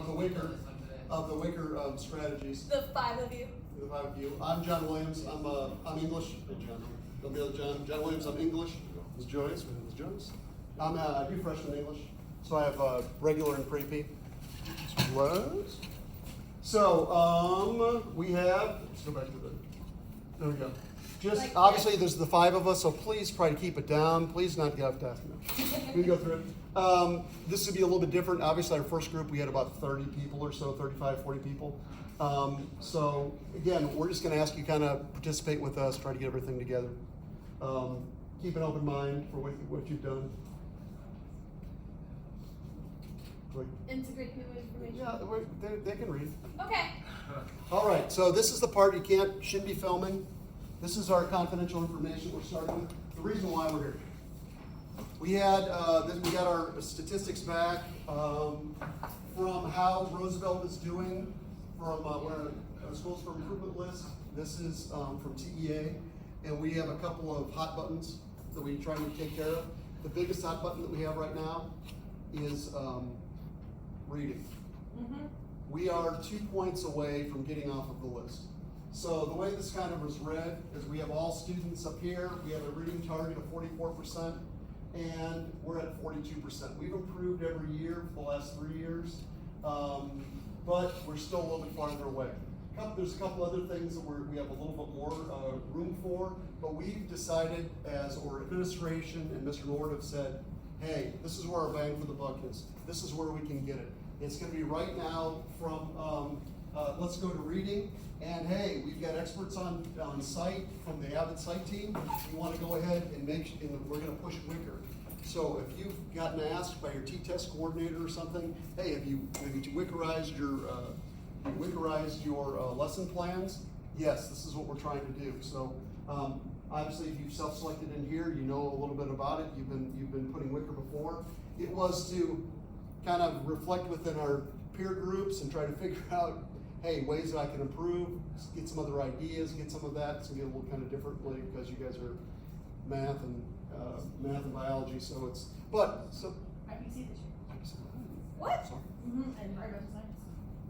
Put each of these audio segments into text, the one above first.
of the WICOR strategies. The 5 of you. The 5 of you. I'm John Williams. I'm English. Don't be other John. John Williams. I'm English. Ms. Joyce. Ms. Jones. I do freshman English, so I have regular and pre-P. So we have. Let's go back to the. There we go. Just Like, obviously, there's the 5 of us, so please try to keep it down. Please not get off task. We can go through it. This would be a little bit different. Obviously, our first group, we had about 30 people or so, 35, 40 people. So again, we're just going to ask you kind of participate with us, try to get everything together. Keep an open mind for what you've done. Integrate new information. Yeah, they can read. Okay. All right, so this is the part you shouldn't be filming. This is our confidential information we're starting with. The reason why we're here. We got our statistics back from how Roosevelt is doing from Schools for Improvement list. This is from TEA, and we have a couple of hot buttons that we try to take care of. The biggest hot button that we have right now is reading. Mm-hmm. We are 2 points away from getting off of the list. So the way this kind of was read is we have all students up here. We have a reading target of 44%, and we're at 42%. We've improved every year for the last 3 years, but we're still a little bit farther away. There's a couple other things that we have a little bit more room for, but we've decided our administration and Mr. Nord have said, hey, this is where our bang for the buck is. This is where we can get it. It's going to be right now from, let's go to reading. And hey, we've got experts on site from the AVID Site Team. We want to go ahead and we're going to push WICOR. So if you've gotten asked by your T-test coordinator or something, hey, have you WICOrized your lesson plans? Yes, this is what we're trying to do. So obviously, if you've self-selected in here, you know a little bit about it. You've been putting WICOR before. It was to kind of reflect within our peer groups and try to figure out, hey, ways that I can improve, get some other ideas, get some of that. It's gonna be a little kind of differently because you guys are math and biology, so it's. IPC this year. What? Sorry. Mm-hmm. And environmental science.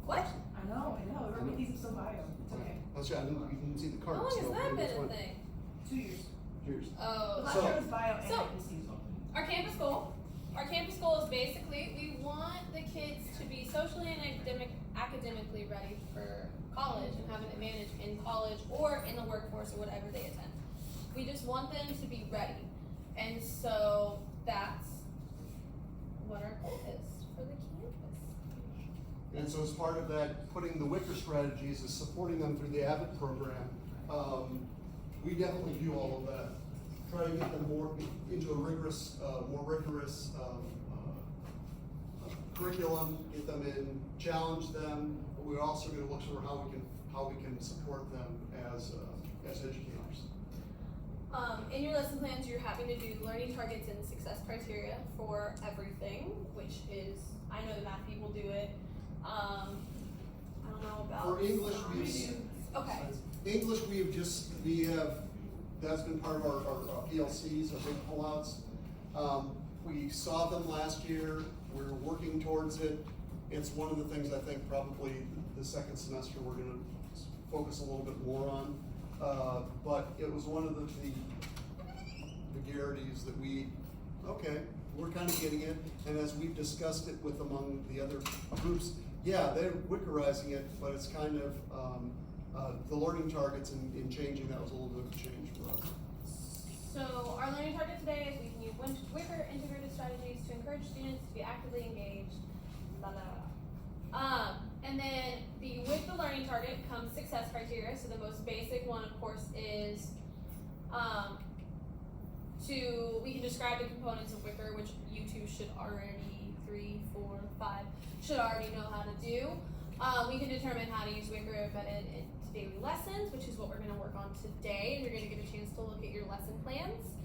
What? I know. We're making these so bio. It's okay. That's right. You can see the How cards. long has that been a thing? 2 years. Cheers. Oh. Last year was bio and So- IPC. Our campus goal is basically we want the kids to be socially and academically ready for college and have an advantage in college or in the workforce or whatever they attend. We just want them to be ready. And so that's what our goal is for the campus. And so as part of that, putting the WICOR strategies is supporting them through the AVID program. We definitely do all of that. Try to get them more into a rigorous, curriculum, get them in, challenge them. But we're also going to look for how we can support them as educators. In your lesson plans, you're having to do learning targets and success criteria for everything, which is, I know the math people do it. I don't know about For English, okay. English, that's been part of our PLCs, our big pullouts. We saw them last year. We're working towards it. It's one of the things I think probably the second semester we're going to focus a little bit more on. But it was one of the vagaries that we're kind of getting it. And as we've discussed it with among the other groups, yeah, they're WICOrizing it, but it's kind of the learning targets in changing, that was a little bit of a change for us. So our learning target today is we can use WICOR integrated strategies to encourage students to be actively engaged. And then with the learning target comes success criteria. So the most basic one, of course, is we can describe the components of WICOR, which you two should already, 3, 4, 5, should already know how to do. We can determine how to use WICOR embedded into daily lessons, which is what we're going to work on today. You're going to get a chance to look at your lesson plans.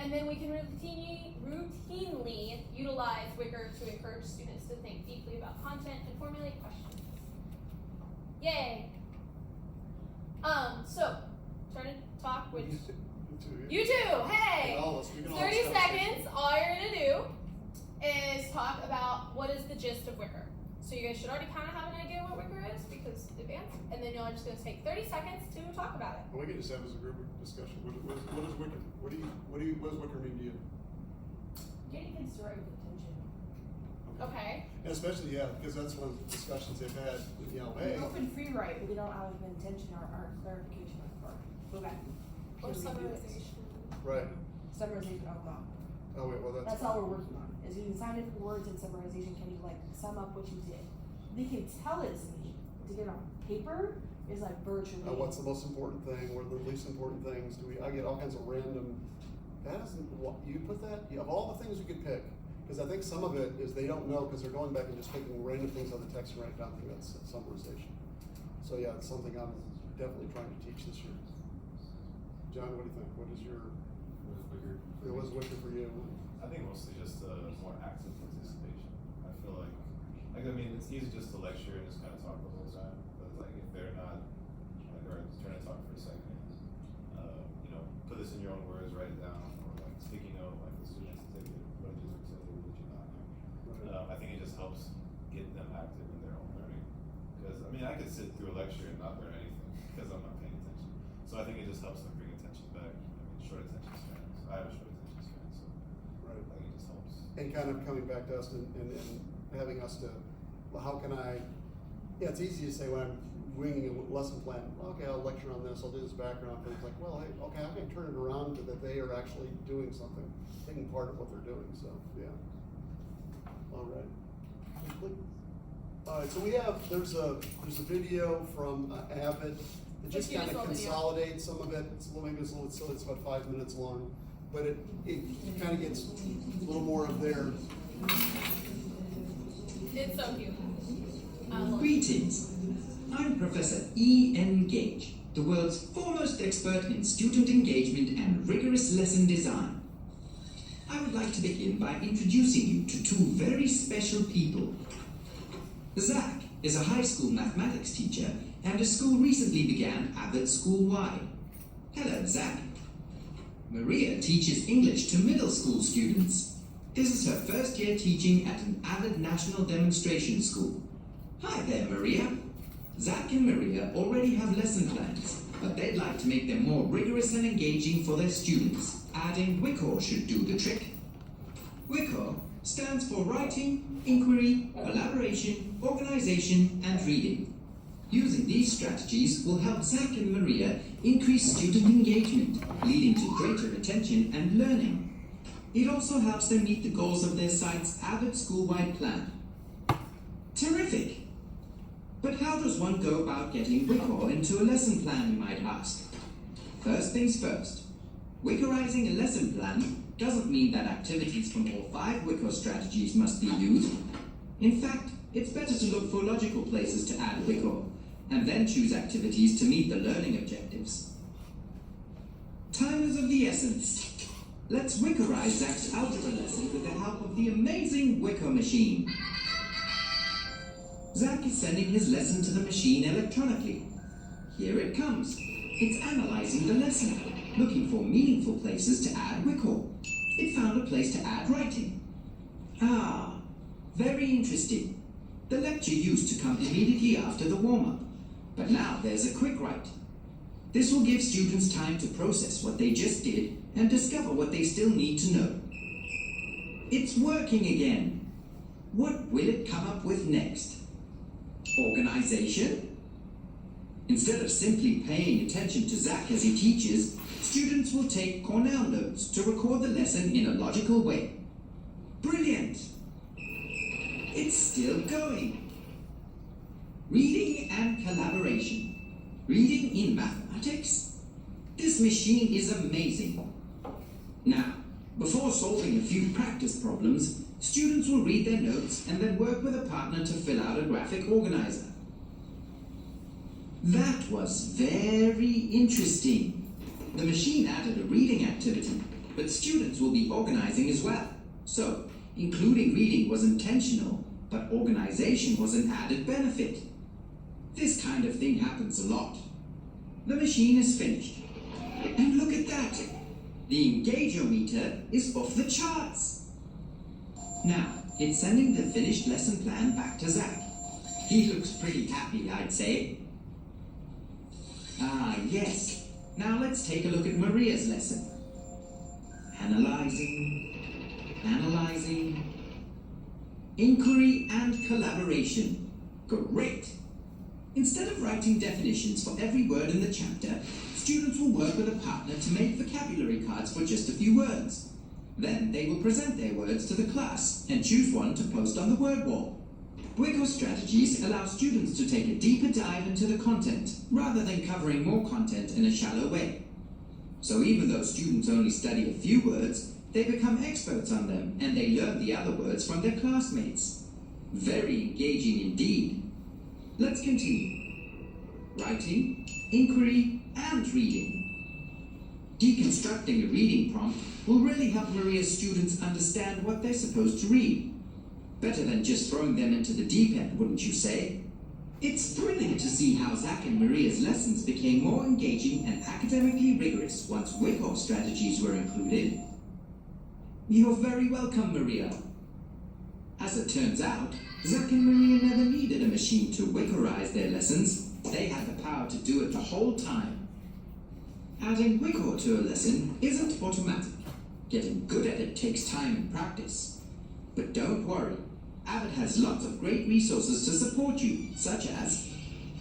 And then we can routinely utilize WICOR to encourage students to think deeply about content and formulate questions. Yay! So, try to talk with you two. Hey! 30 seconds, all you're going to do is talk about what is the gist of WICOR. So you guys should already kind of have an idea what WICOR is because advanced, and then you're just going to take 30 seconds to talk about it. Well, we can just have as a group discussion. What is WICOR? What does WICOR mean to you? Getting kids to write with intention. Okay. And especially, yeah, because that's one of the discussions they've had, you know, They hey. open free write, but they don't have an intention or clarification or go back. Or Can we do this? summarization. Right. Summarization, Oh, wait, well, that's all we're working on, is using scientific words in summarization, can you like sum up what you did? They can tell it's me, to get it on paper is like virtually. What's the most important thing? What are the least important things? I get all kinds of random, that isn't, you put that, of all the things you could pick, because I think some of it is they don't know, because they're going back and just picking random things out of the text and writing down. I think that's summarization. So yeah, it's something I'm definitely trying to teach this year. John, what do you think? What is your, it was WICOR for you? I think mostly just more active participation. I feel like I mean, it's easy just to lecture and just kind of talk the whole time, but like if they're not, like, or trying to talk for a second, you know, put this in your own words, write it down, or like sticky note, like the students take it, what did you say, what did you not know? Right. I think it just helps get them active in their own learning. Because I mean, I could sit through a lecture and not learn anything because I'm not paying attention. So I think it just helps them bring attention back. I mean, short attention spans. I have a short attention span, so Right. I think it just helps. And kind of coming back to us and having us to, well, how can I, yeah, it's easy to say when I'm winging a lesson plan, okay, I'll lecture on this, I'll do this background, but it's like, well, hey, okay, how can I turn it around to that they are actually doing something, taking part of what they're doing, so, yeah. All right. All right, so we have, there's a video from AVID that just Let's kind do this of whole video. consolidates some of it. It's a little, maybe it's a little silly, it's about 5 minutes long, but it kind of gets a little more of their. It's so cute. I love it. Greetings. I'm Professor E.N. Gage, the world's foremost expert in student engagement and rigorous lesson design. I would like to begin by introducing you to two very special people. Zach is a high school mathematics teacher, and his school recently began AVID School-wide. Hello, Zach. Maria teaches English to middle school students. This is her first year teaching at an AVID National Demonstration School. Hi there, Maria. Zach and Maria already have lesson plans, but they'd like to make them more rigorous and engaging for their students. Adding WICOR should do the trick. WICOR stands for Writing, Inquiry, Collaboration, Organization, and Reading. Using these strategies will help Zach and Maria increase student engagement, leading to greater retention and learning. It also helps them meet the goals of their site's AVID school-wide plan. Terrific! But how does one go about getting WICOR into a lesson plan, you might ask? First things first. WICORizing a lesson plan doesn't mean that activities from all 5 WICOR strategies must be used. In fact, it's better to look for logical places to add WICOR, and then choose activities to meet the learning objectives. Time is of the essence. Let's WICORize Zach's algebra lesson with the help of the amazing WICOR machine. Zach is sending his lesson to the machine electronically. Here it comes. It's analyzing the lesson, looking for meaningful places to add WICOR. It found a place to add writing. Ah, very interesting. The lecture used to come immediately after the warm-up, but now there's a quick write. This will give students time to process what they just did and discover what they still need to know. It's working again. What will it come up with next? Organization? Instead of simply paying attention to Zach as he teaches, students will take Cornell notes to record the lesson in a logical way. Brilliant! It's still going. Reading and collaboration. Reading in mathematics? This machine is amazing. Now, before solving a few practice problems, students will read their notes and then work with a partner to fill out a graphic organizer. That was very interesting. The machine added a reading activity, but students will be organizing as well. So, including reading was intentional, but organization was an added benefit. This kind of thing happens a lot. The machine is finished. And look at that! The engageometer is off the charts. Now, it's sending the finished lesson plan back to Zach. He looks pretty happy, I'd say. Ah, yes. Now let's take a look at Maria's lesson. Analyzing. Inquiry and collaboration. Great! Instead of writing definitions for every word in the chapter, students will work with a partner to make vocabulary cards for just a few words. Then they will present their words to the class and choose one to post on the word wall. WICOR strategies allow students to take a deeper dive into the content rather than covering more content in a shallow way. So even though students only study a few words, they become experts on them and they learn the other words from their classmates. Very engaging indeed. Let's continue. Writing, inquiry, and reading. Deconstructing a reading prompt will really help Maria's students understand what they're supposed to read. Better than just throwing them into the deep end, wouldn't you say? It's thrilling to see how Zach and Maria's lessons became more engaging and academically rigorous once WICOR strategies were included. You're very welcome, Maria. As it turns out, Zach and Maria never needed a machine to WICORize their lessons. They had the power to do it the whole time. Adding WICOR to a lesson isn't automatic. Getting good at it takes time and practice. But don't worry, AVID has lots of great resources to support you, such as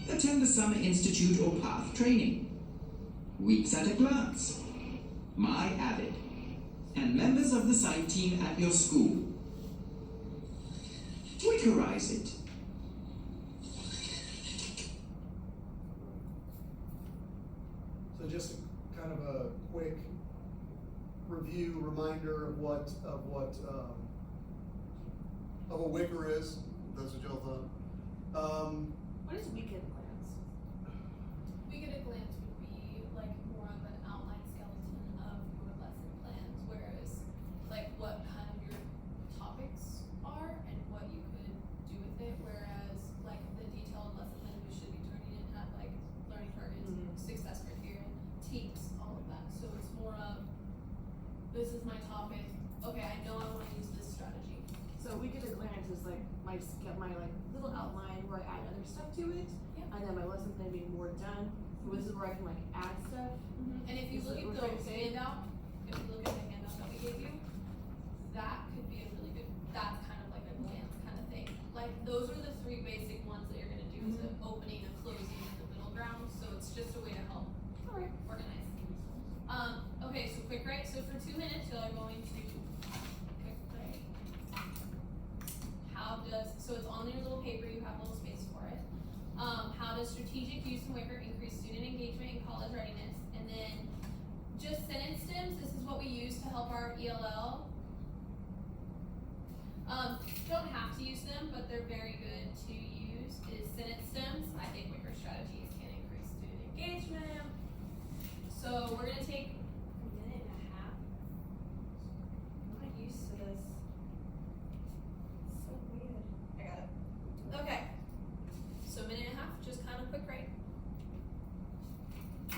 attend the Summer Institute or PATH training, Weeks at a Glance, My AVID, and members of the site team at your school. WICORize it. So just kind of a quick review, reminder of what a WICOR is. That's what y'all thought. What is weekend plans? Week at a glance would be like more of an outline skeleton of your lesson plans, whereas like what kind of your topics are and what you could do with it, whereas like the detailed lesson plan we should be turning in have like learning targets, success criteria, teams, all of that. So it's more of, this is my topic, okay, I know I wanna use this strategy. So week at a glance is like my like little outline where I add other stuff to it, Yeah. and then my lesson plan being more done. So this is where I can like add stuff. And if you Is look that at what the you're saying? handout, if you look at the handout that we gave you, that could be a really good, that's kind of like a glance kind of thing. Like, those are the three basic ones that you're gonna do, is the opening, a closing, and the middle ground, so it's just a way to help Alright. organize. Okay, so quick write, so for 2 minutes, y'all are going to quick write. So it's on your little paper, you have a little space for it. How does strategic use in WICOR increase student engagement and college readiness? And then just sentence stems, this is what we use to help our ELL. Don't have to use them, but they're very good to use, is sentence stems. I think WICOR strategies can increase student engagement. So we're gonna take a minute and a half. I'm not used to this. It's so weird. I got it. Okay. So a minute and a half, just kind of quick write. Why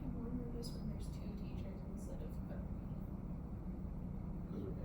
am I more nervous when there's 2 teachers instead of Because we're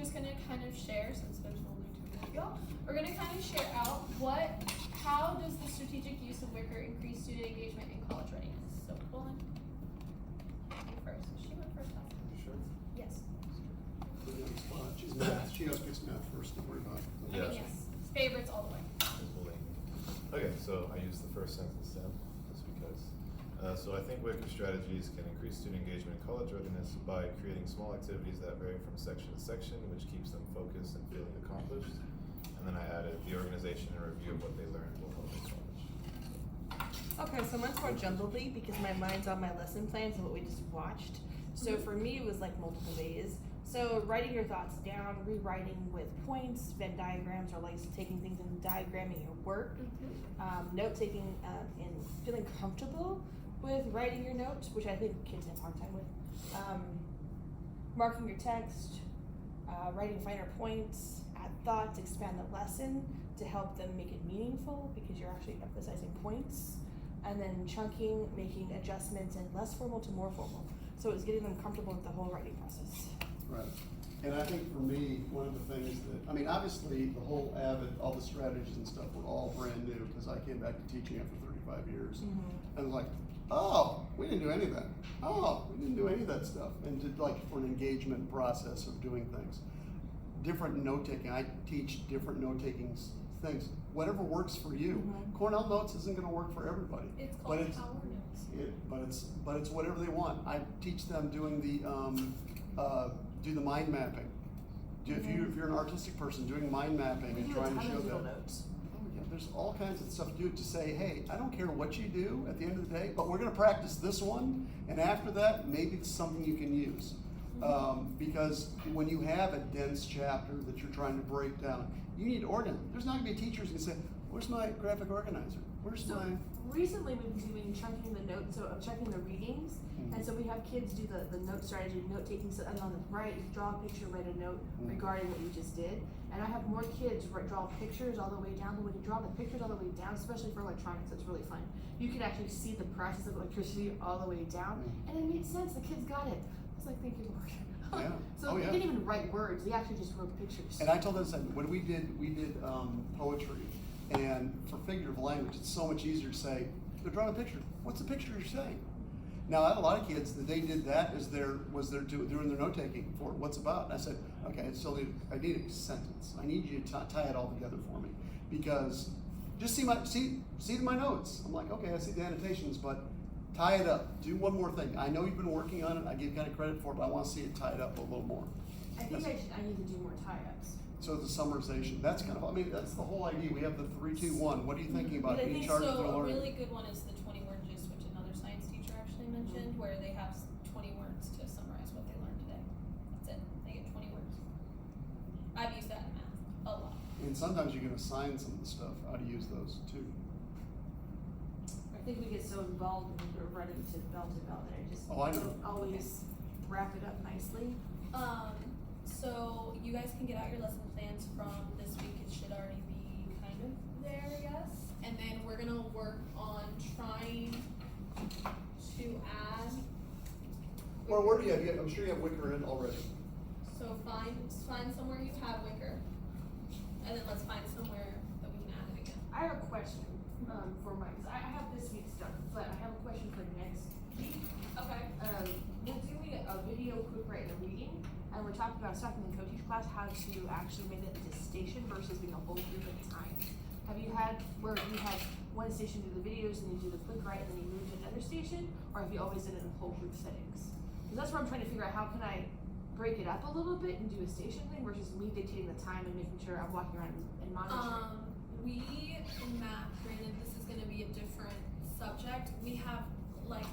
just gonna kind of share, since there's only 2 of y'all, we're gonna kind of share out how does the strategic use of WICOR increase student engagement in college readiness? So, Colin, you first. She went first last time. Sure. Yes. Put her on the spot. She's math. She always picks math first. Don't worry about it. I mean, yes. Favorites all the way. Is bullying. Okay, so I use the first sentence then, just because. So I think WICOR strategies can increase student engagement in college readiness by creating small activities that vary from section to section, which keeps them focused and feeling accomplished. And then I added the organization and review of what they learned will help them accomplish. Okay, so mine's more jumbly because my mind's on my lesson plans and what we just watched. So for me, it was like multiple ways. So writing your thoughts down, rewriting with points, Venn diagrams, or like taking things and diagramming your work. Note taking and feeling comfortable with writing your notes, which I think kids have a hard time with. Marking your text, writing finer points, add thoughts, expand the lesson to help them make it meaningful because you're actually emphasizing points. And then chunking, making adjustments and less formal to more formal. So it was getting them comfortable with the whole writing process. Right. And I think for me, one of the things that, I mean, obviously the whole AVID, all the strategies and stuff were all brand new because I came back to teaching after 35 years. And I was like, oh, we didn't do any of that. Oh, we didn't do any of that stuff. And did like for an engagement process of doing things. Different note taking. I teach different note taking things. Whatever works for you. Cornell Notes isn't going to work for everybody. It's called but it's, Power Notes. but it's whatever they want. I teach them doing do the mind mapping. If you're an artistic person, doing mind mapping and trying to show that. Notes. Oh yeah, there's all kinds of stuff to do to say, hey, I don't care what you do at the end of the day, but we're going to practice this one, and after that, maybe it's something you can use. Because when you have a dense chapter that you're trying to break down, you need to organize. There's not going to be teachers who can say, where's my graphic organizer? Where's my... Recently we've been doing chunking the notes, so chunking the readings, and so we have kids do the note strategy, note taking, so, and on the right, draw a picture, write a note regarding what you just did. And I have more kids draw pictures all the way down, but when you draw the pictures all the way down, especially for electronics, it's really fun. You can actually see the process of electricity all the way down, and it made sense, the kids got it. I was like, thank you, Lord. Yeah. So they didn't even write words, they actually just wrote pictures. And I told them, when we did poetry, and for figurative language, it's so much easier to say, they're drawing a picture. What's the picture you're saying? Now, I had a lot of kids that they did that as doing their note taking for what's about. And I said, okay, I need a sentence. I need you to tie it all together for me, because just see my notes. I'm like, okay, I see the annotations, but tie it up. Do one more thing. I know you've been working on it. I give kind of credit for it, but I want to see it tied up a little more. I think I need to do more tie-ups. So the summarization, that's kind of, I mean, that's the whole idea. We have the 3-2-1. What are you thinking about But I being think charged with their so. A learning? really good one is the 20 word gist, which another science teacher actually mentioned, where they have 20 words to summarize what they learned today. That's it. They get 20 words. I've used that in math a lot. And sometimes you can assign some of the stuff, how to use those too. I think we get so involved when we're running to bell that I just don't always wrap it up nicely. So you guys can get out your lesson plans from this week. It should already be kind of there, I guess. And then we're gonna work on trying to add. Well, where do you have? I'm sure you have WICOR in already. So find somewhere you have WICOR, and then let's find somewhere that we can add it again. I have a question for mine, because I have this week's done, but I have a question for next week. Okay. We're doing a video quick write and a reading, and we're talking about stuff in the co-teach class, how to actually make it into station versus being a whole group at a time. Have you had where you had one station do the videos and you do the quick write and then you move to another station, or have you always done it in whole group settings? Because that's where I'm trying to figure out how can I break it up a little bit and do a station thing versus me dictating the time and making sure I'm walking around and monitoring. We in math, granted this is gonna be a different subject, we have like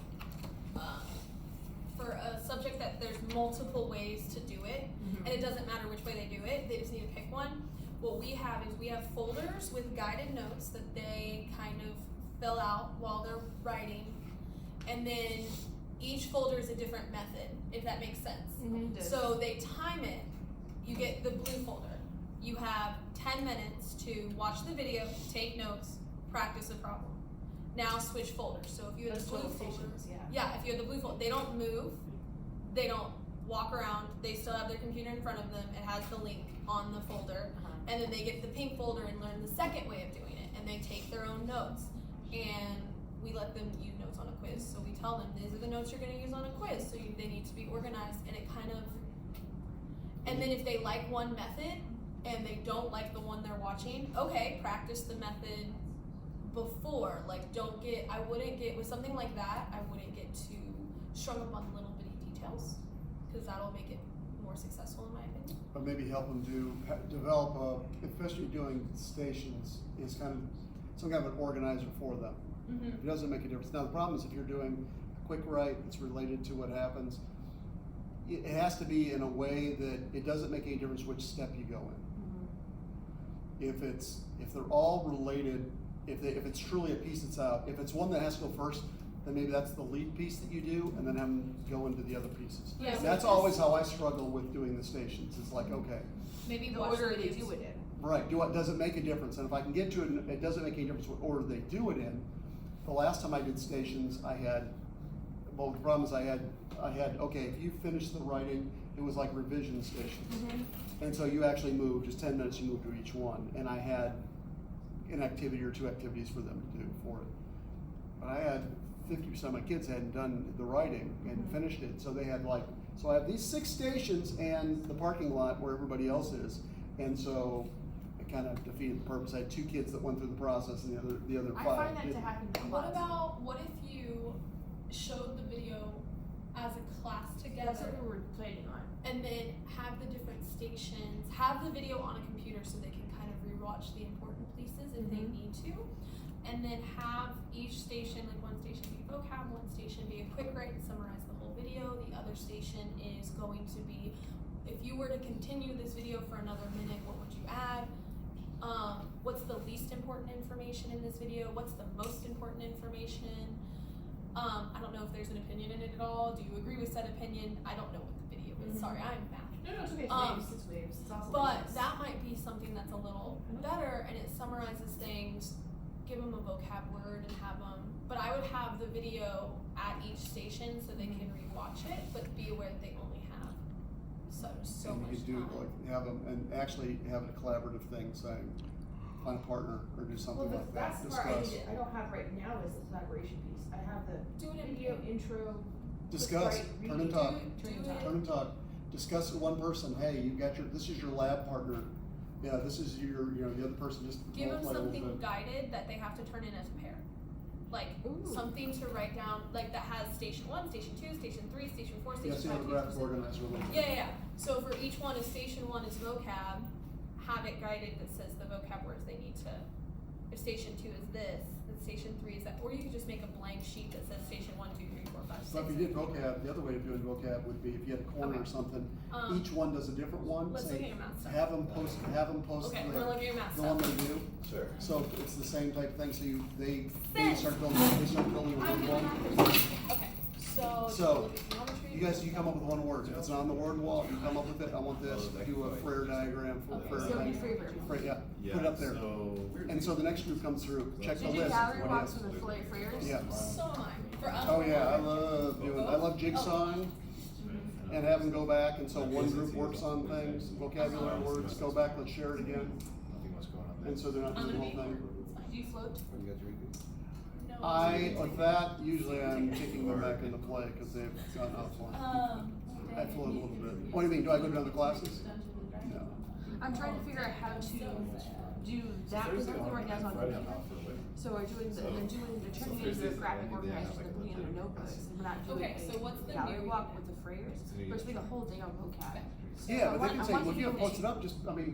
for a subject that there's multiple ways to do it, and it doesn't matter which way they do it, they just need to pick one. What we have is we have folders with guided notes that they kind of fill out while they're writing, and then each folder is a different method, if that makes sense. So they time it. You get the blue folder. You have 10 minutes to watch the video, take notes, practice a problem. Now switch folders. So if you have the blue folder, if you have the blue folder, they don't move, they don't walk around, they still have their computer in front of them, it has the link on the folder, and then they get the pink folder and learn the second way of doing it, and they take their own notes, and we let them use notes on a quiz, so we tell them, these are the notes you're gonna use on a quiz, so they need to be organized, and it kind of, and then if they like one method, and they don't like the one they're watching, okay, practice the method before, like I wouldn't get, with something like that, I wouldn't get too strung up on little bitty details, because that'll make it more successful in my opinion. But maybe help them develop especially doing stations, is kind of some kind of an organizer for them. It doesn't make a difference. Now the problem is if you're doing a quick write that's related to what happens, it has to be in a way that it doesn't make any difference which step you go in. If they're all related, if it's truly a piece that's out, if it's one that has to go first, then maybe that's the lead piece that you do, and then have them go into the other pieces. Yeah, so that's always how I struggle with doing the stations. It's like, okay, Maybe The watch order they videos. do it in. right, does it make a difference? And if I can get to it, it doesn't make any difference what order they do it in. The last time I did stations, the problem is I had, okay, if you finish the writing, it was like revision stations. And so you actually moved, just 10 minutes, you moved to each one. And I had an activity or two activities for them to do for it. But I had 50% of my kids hadn't done the writing and finished it. So they had so I have these 6 stations and the parking lot where everybody else is. And so it kind of defeated the purpose. I had 2 kids that went through the process and the other 5 I find that didn't. to happen a What lot. what if you showed the video as a class That's together, what we were planning on. and then have the different stations, have the video on a computer so they can kind of rewatch the important pieces if they need to, and then have each station, like one station be vocab, one station be a quick write and summarize the whole video, the other station is going to be, if you were to continue this video for another minute, what would you add? What's the least important information in this video? What's the most important information? I don't know if there's an opinion in it at all. Do you agree with said opinion? I don't know what the video is. Sorry, I'm math. No, it's okay. It's waves. It's also But waves. that might be something that's a little better, and it summarizes things. Give them a vocab word and have them. But I would have the video at each station so they can rewatch it, but be aware that they only have so And much you could do time. have them, and actually have it a collaborative thing, saying, find a partner or do something like that. That's the part I Discuss. I don't have right now is the collaboration piece. I have the Do it in video intro. Discuss, quick write, turn and read, talk, turn and do talk. turn and talk. Discuss with one person, hey, this is your lab partner. Yeah, this is the other person just. Give them play a little something bit. guided that they have to turn in as a pair. Like Ooh. something to write down, like that has station 1, station 2, station 3, station 4, Yeah, station so you 5. have a graphic organizer a little bit. Yeah. So for each one, if station 1 is vocab, have it guided that says the vocab words they need to. If station 2 is this, then station 3 is that. Or you could just make a blank sheet that says station 1, 2, 3, 4, 5, 6. So if you did vocab, the other way of doing vocab would be if you had a corner or Okay. something, Um, each one does a different one. let's say, look at your math stuff. Have them post Okay, the, we're looking at your math the one stuff. they do. Sure. So it's the same type of thing, so they Sense. start building a I'm word gonna wall. have to. Okay. So, So, look at geometry. You come up with one word, if it's not on the word wall, you come up with it, I want this, do a Frere diagram for Okay, Frere so thing. favorite. Frere, yeah, put it up there. So, So the next group comes through, check the Did you list. gallery what walks is. from the Freres? Yeah. So am I. For Oh yeah, I love jigsawing and have them go back, and so one group works on things, vocabulary words, go back, let's share it again, nothing much going on there. and so they're not I'm doing gonna the be. whole thing. It's fine. Do you float? What, you got your redo? No. With that, usually I'm kicking them back into play, cause they've gone offline. I float a little bit. What do you mean, do I go to other classes? No. I'm trying to figure out how to do that because everything right now is on Friday, I'm video. out for a week. So we're doing they're turning it into a graphic organizer and putting it in their notebooks. And we're not doing Okay, so what's the gallery new- walk with the Freres. We're spending a whole day on vocab. Yeah, but they I can want- say, I want well, if you to don't do post it up,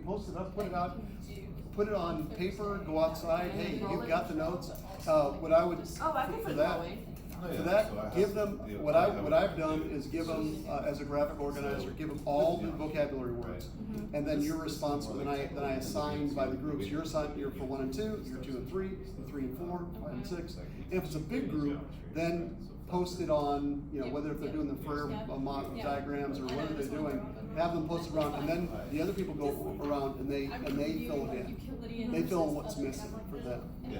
post it up, put it out, Do. put it on paper, go outside, hey, you've got the notes. What I would, Oh, I can for put it that, that way. Oh, for yeah, so I that, have- give them, yeah, what I have I've done is give them, as a graphic organizer, give them all the vocabulary words. And then you're responsible, then I assign by the groups, you're assigned, you're for 1 and 2, you're 2 and 3, you're 3 and 4, 5 and 6. And if it's a big group, then post it on, whether if they're doing the Frere diagrams or whatever they're doing, have them post it around, and then the other people go around and they fill it in. They fill in what's missing for them. Yeah.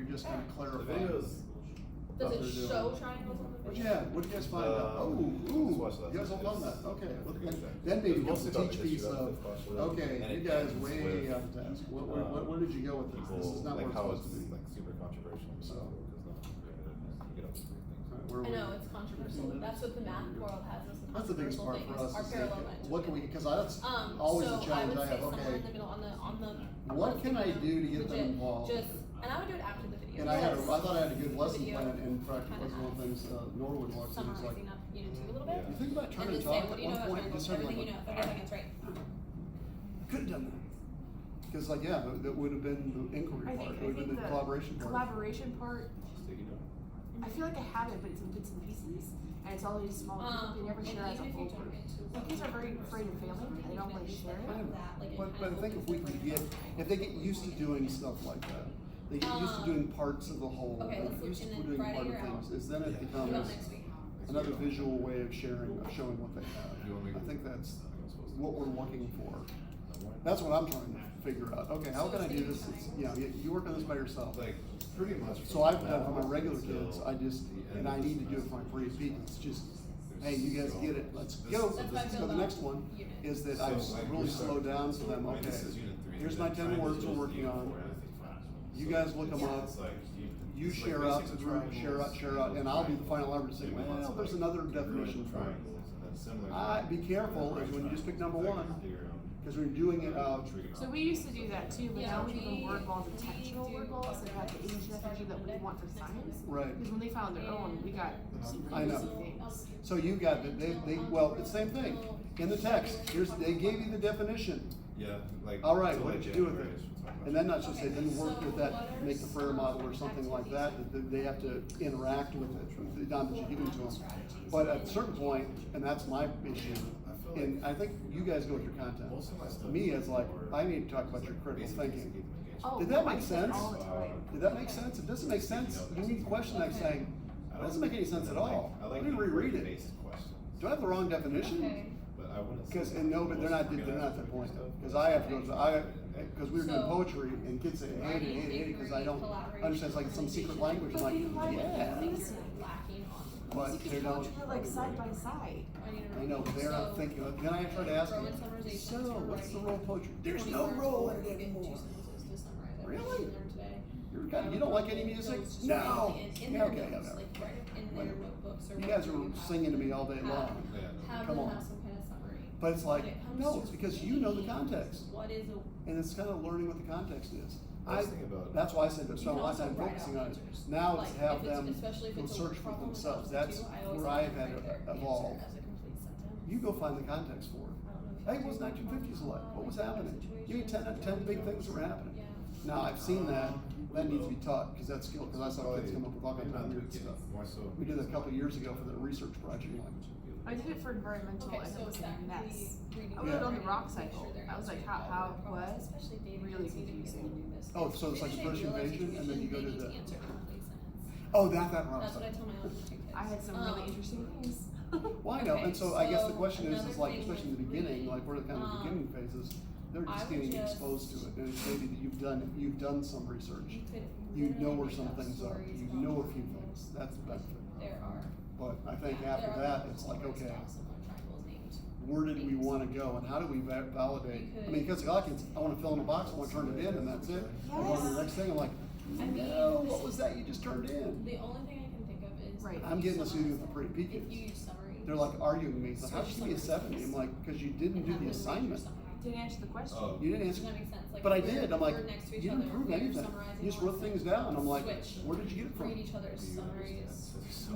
you're just kind of The clarifying. videos, what Does they're it doing. show triangles on the What video? what did you guys find out? Let's watch that. You guys all done that, okay, look at It's- that. Then maybe it's comes the mostly about teach the piece issue of, of the question. okay, And you it guys ends way with, out of task, where did you go with this? This is not where it's how supposed to be. like super controversial, so because not you get up to three things. Right, where I we- know, it's controversial, that's what the math world has, is the That's the biggest part controversial for us, thing, our is parallel like, lines. what can we, because that's always the So challenge I I have, would say somewhere in okay, the middle, on the. what can I do to get them legit, involved? Just, and I would do it after the video. And I just thought I had a good lesson video plan, in fact, kinda that's one of the has things, Norwood watched, it was like, Summarizing up unit 2 a little bit. you think about And turn and just say, talk, what at do you know one about point, you just triangles? heard Everything you know, like, 30 seconds, right? could've done that. Cause like, yeah, that would have been the inquiry I part, think, it would have been the collaboration part. collaboration part, Sticky note. I feel like I have it, but it's in bits and pieces, and it's all these small groups, they never And share as a even if full you group. jump into My kids are very afraid of failing, and they don't like share I it. know. But I think if we can get, if they get used to doing stuff like that, they get used to doing parts of the whole, okay, they let's get look, used to and then doing Friday part of you're out. things, is then it What about becomes next week? another visual way of sharing, of showing what they have. You want me to- I think that's I think I'm supposed to- what we're looking for. That's what I'm trying to figure out. Okay, how can I do this? It's, you know, you work on this by yourself. Like pretty much. So I've done for my regular kids, I just, and I need to do it for my pre-P, it's just, hey, you guys get it, let's go. So the next one is that I've really slowed down for them, okay, here's my 10 words we're working on. You guys look them up, you share out to group, share out, and I'll be the final arbiter saying, well, there's another definition for it. Be careful, is when you just pick number one, because when you're doing it, So we used to do that too, but Yeah, now we give them we- word balls and we textual do word balls and have the English definition that we want for science. right. Because when they found their own, we got some I know. crazy things. So you got, well, it's the same thing, in the text, they gave you the definition. Yeah, like. All right, till, what like, did you do with January, it? I should talk about And then not just say, then work with So that, what are make the prayer model or some something like that, that they have to interact with it, not that you give it to them. But at a certain point, and that's my issue, and I think you guys go with your content. Most of my stuff Me, is it's like, like I need to talk about your critical basically just to thinking. keep them engaged. Oh, Did that I make do that sense? all the time. Did that make sense? If it doesn't make sense, you need to question that saying, that doesn't make any sense at all. I like Let me reread it. basic questions. Do I have the wrong definition? Okay. But I wouldn't. Because, say and no, but they're not most at that point, stuff. because I have to go, because we were doing So, poetry, and kids say, hate it, because I don't understand, it's like some secret language, I'm But they like like, it. yeah. Listen. Lacking on. But You they can don't, poetry like side by side. I know, but they're not thinking, then I try to ask them, Roman summarization so, is for what's the writing role of poetry? There's 20 no words role or in it get 2 anymore. sentences to summarize everything Really? you learned today. You don't like any music? Those No. in Yeah, their okay, notes, yeah, like write it in their notebooks or You guys whatever are you have singing to me all day have- long. Have Come them on. have some kind of summary. But it's like, When it comes no, to it's because you know the reading, context. What is a And it's kind of learning what the context is. That's the thing about- That's why I said, spend a You can lot of time also write focusing out on it. answers. Now Like, it's have if it's- them especially if go it's a search for problem with themselves. those That's two, I always where like I've to had write their answer evolved. as a complete sentence. You go find the context for it. I don't know if Hey, you what's do 1950s like? What was happening? Give me 10 situations. big things that were happening. Yeah. Now, I've seen that, that needs to be taught, because that's skill, because I saw kids come up with all kinds of weird stuff. More so. We did it a couple of years ago for the research project. I did it for environmental Okay, and so it was a that could be mess. reading I wrote it on the writing, rock make cycle. sure they're I was like, answering how all the what? problems, especially data Really kids need to be able to confusing. do this. Oh, so it's like They the first realize invasion, and then you go they to need the- answer a complete sentence. Oh, that wrong That's what I stuff. tell my elementary kids. I had some really interesting things. Well, I know, Okay, and so I guess the so question is another like, thing especially in the with beginning, reading, like we're at kind of the beginning phases, they're I just would getting just- exposed to it, and it's maybe that you've done some research. You could You know where literally some make up things are, stories you about know a few triangles. things, that's the benefit. There are. But I think Yeah, after there are that, it's like, stories okay, about someone triangles named. where did we wanna go, and how do we validate? I mean, because a lot of kids, I wanna fill in a box, I wanna turn it in, and that's it. I want the next thing, I'm like, I mean, no, what was that you just turned in? The only thing I can think of is. Right. I'm getting this with the pre-P If kids. you use summary. They're like arguing with me, it's like, how'd you give me a 70? I'm like, because you didn't do the assignment. Didn't answer the question. Oh. You didn't Does answer. that make sense? Like, But I we're- did, I'm like, we're next to you each didn't other, prove we're anything. summarizing You just a wrote things down, I'm like, Switch. where did you get it from? Read each other's summaries.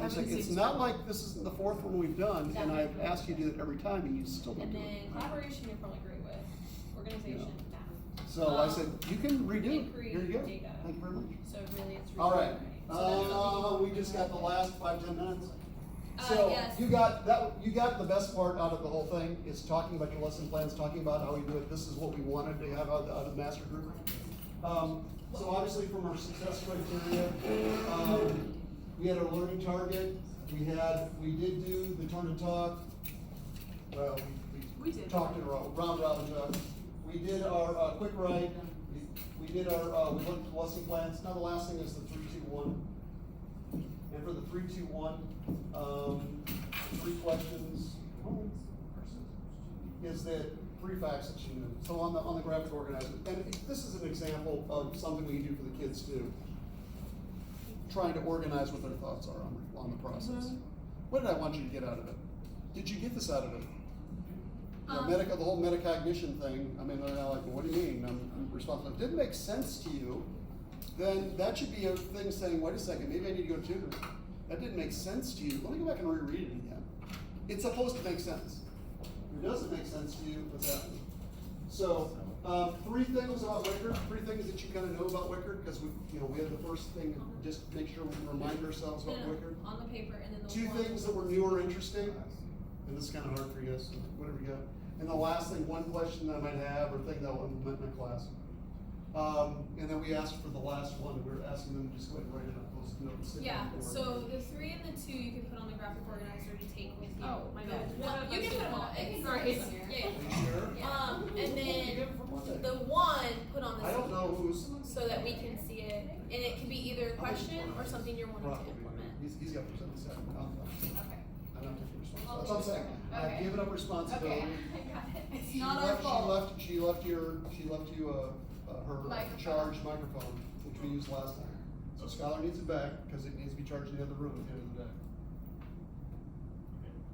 I was like, it's not like this isn't the fourth one we've done, and I've asked you to do it every time, and you still don't And do then it. collaboration, you're probably great with. Organization, nah. So I said, you can redo it, Inquiry, here you go, data. thank you very much. So really, it's. All right, reading and writing. So that's what we just got the last 5-10 minutes. Uh, So, yes. you got the best part out of the whole thing, is talking about your lesson plans, talking about how we do it, this is what we wanted to have out of the master group. So obviously from our success criteria, we had our learning target, we did do the turn and talk. Well, We did. talked in a row, round robin talk. We did our, quick write, we did our, we looked at the lesson plans, now the last thing is the 3-2-1. And for the 3-2-1, 3 questions is that 3 facts that you know. So on the graphic organizer, and this is an example of something we can do for the kids too. Trying to organize what their thoughts are on the process. What did I want you to get out of it? Did you get this out of it? The whole metacognition thing, I mean, they're now like, well, what do you mean? I'm responsible. If it didn't make sense to you, then that should be a thing saying, wait a second, maybe I need to go to tutor. That didn't make sense to you. Let me go back and reread it again. It's supposed to make sense. If it doesn't make sense to you, what's happening? So, 3 things about WICOR, 3 things that you kind of know about WICOR, because we had the first thing, just make sure we remind ourselves about WICOR. On the paper, and then the 2 things that were new or interesting, and this is kind of hard for you guys, so whatever you got. And the last thing, 1 question that I might have, or thing that I'll implement in my class. And then we asked for the last one, we were asking them to just go ahead and write it on post-it note and stick it Yeah, on the board. so the 3 and the 2 you can put on the graphic organizer to take with you. Oh, my bad. Well, you can put them all. It can Sorry. go in here. Yeah. Are you sure? And then Give it from Monday. the 1 put on the I don't know who's. so that we can see it, and it can be either a question or something you're wanting to Probably. implement. He's got to present this out. Okay. I'm not taking responsibility. That's what I'm saying. I've Okay. given up responsibility. I got it. It's She not our left- fault. She left you her Microphone. charged microphone, which we used last time. So Skylar needs it back, because it needs to be charged in the other room at the end of the day.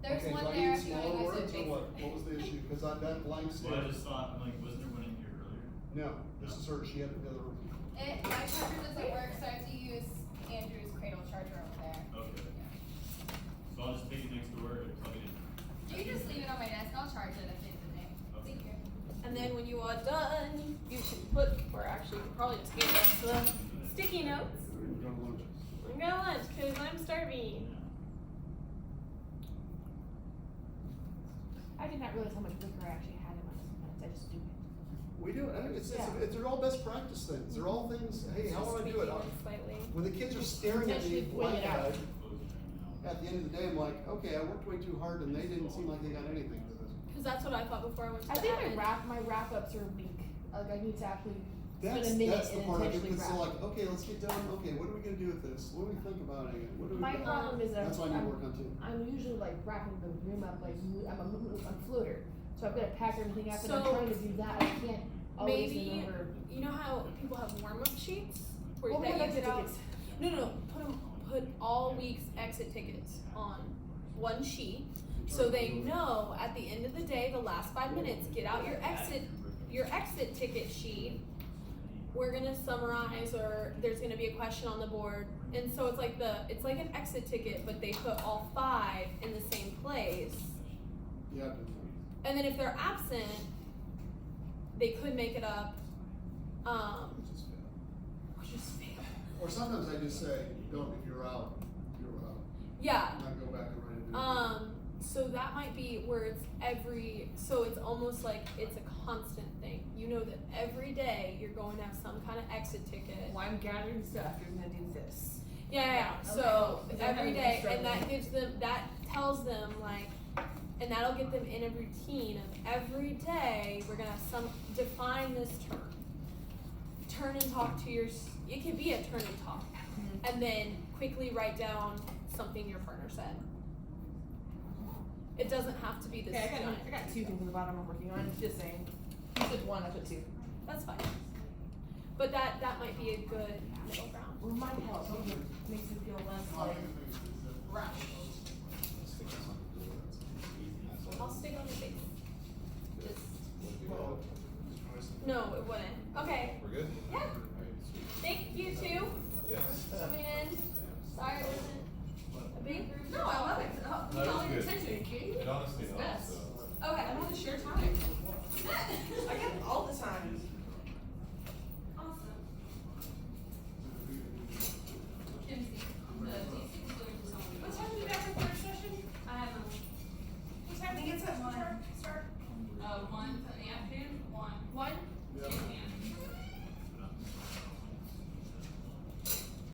There's Okay, one do I there need if you smaller want to words or what? What was the issue? Because that blank Well, I statement. just thought, I'm like, wasn't there one in here earlier? No, this is her, she had it in the other room. My charger doesn't work, so I have to use Andrew's Cradle charger over there. Okay. So I'll just take it next door and plug it in. You can just leave it on my desk, I'll charge it at the end of the day. Okay. Thank you. And then when you are done, you can put, or actually, you can probably just give us the sticky notes. We're going to lunch. I'm going to lunch because I'm starving. I did not realize how much WICOR I actually had in my notes. I just do it. We do it. I mean, Yeah. they're all best practice things. They're all things, hey, how Just would I do it? tweaking slightly. When the kids are staring at me Intentionally point it out. blank-eyed, at the end of the day, I'm like, okay, I worked way too hard and they didn't seem like they got anything to this. Because that's what I thought before I went to I the think admin. my wrap ups are weak. Like I need to actually spend That's a minute the and part of it, intentionally because wrap. they're like, okay, let's get done, okay, what are we gonna do with this? What do we think about it? What do we My do? problem is that That's what I need to work on too. I'm usually like wrapping the room up like I'm a floater, so I've got to pack everything up, and I'm So, trying to do that. I can't always Maybe, remember. you know how people have warm-up sheets? Where Well, we that have you get exit out? tickets. No, put all week's exit tickets on one sheet. So they know at the end of the day, the last 5 minutes, get out your exit ticket sheet. We're gonna summarize, or there's gonna be a question on the board. And so it's like an exit ticket, but they put all 5 in the same place. Yeah. And then if they're absent, they could make it up, which is fail. Or sometimes I just say, don't, if you're out, you're out. Yeah, Not go back and write it down. so that might be where so it's almost like it's a constant thing. You know that every day you're going to have some kind of exit ticket. Well, I'm gathering stuff. You're gonna do this. Yeah, Okay. so Because I'm every having day, extra and that money. gives them, that tells them like, and that'll get them in a routine of every day, we're gonna have define this term. Turn and talk to it could be a turn and talk. And then quickly write down something your partner said. It doesn't have to be this Okay, giant. I got 2 things at the bottom I'm working on. It's just saying. You said 1, I put 2. That's fine. But that might be a good middle ground. Well, mine helps. It makes me feel less Well, I like think the thing is that rushed.